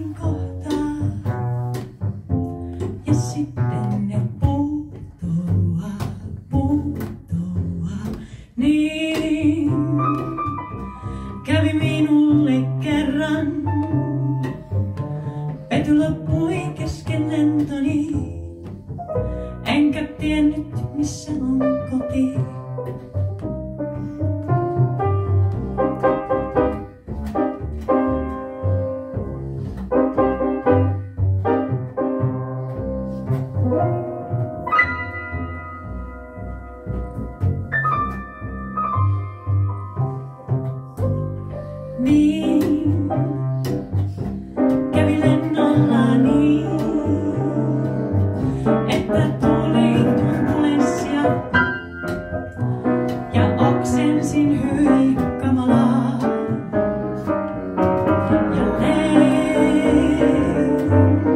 jossain kohtaa. Ja sitten ne putoaa. Niin kävi minulle kerran. Vety loppui kesken lentoni. Enkä tiennyt missä on koti. Niin kävi lennolla niin, että tuli turbulenssia ja oksensin hyi kamalaa. Ja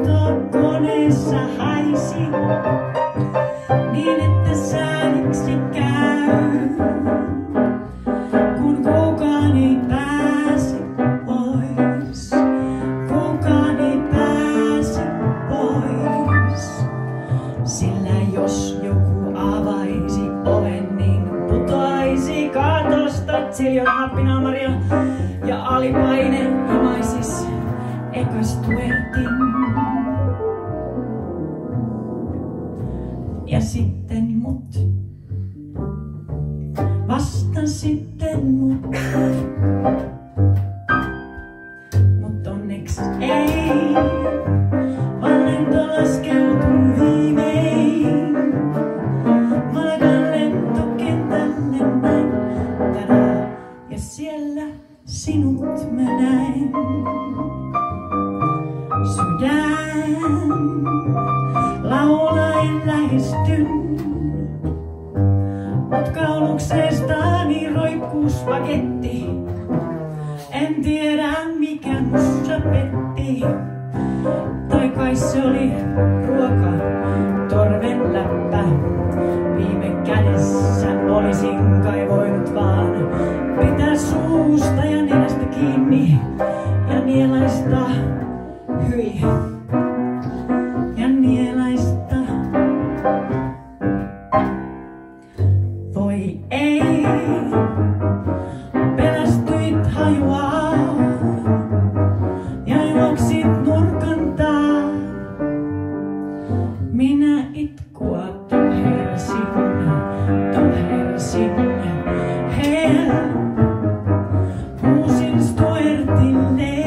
lentokoneessa haisi niin, että sääliksi käy, kun kukaan ei pääse pois. Kukaan ei pääse pois. Sillä jos joku avaisi oven, niin putoaisi katosta Siljon, Happinaamaria ja alipaine imaisis Ekostuertin. Ja sitten mut, vasta sitten mut. Mut onneks ei, vaan lento laskeutui viimein Malagan lentokentälle näin. Tadaa, ja siellä sinut mä näin. Sydän laulaen lähestyn. Mut kauluksestani roikkuu spagetti. En tiedä mikä musta petti. Tai kai se oli ruoka, torven läppä. Viime kädessä olisin kai voinut vaan pitää suusta ja nenästä kiinni ja nielaista hyi. Ja nielaista. Voi ei, pelästyit hajuaa ja juoksit nurkan taa. Minä itkua tuhersin. Huusin Stuartille,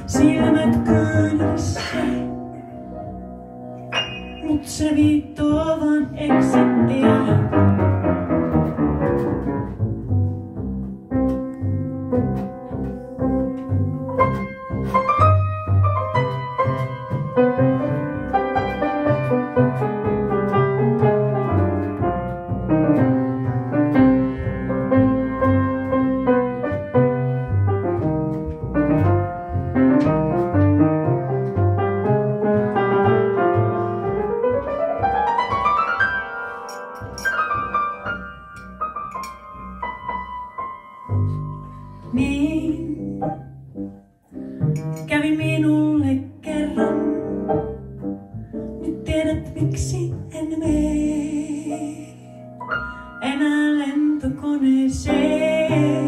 silmät kyynelissä. Mut se viittoo vaan exittiä. Niin kävi minulle kerran. Nyt tiedät miksi en mene enää lentokoneeseen.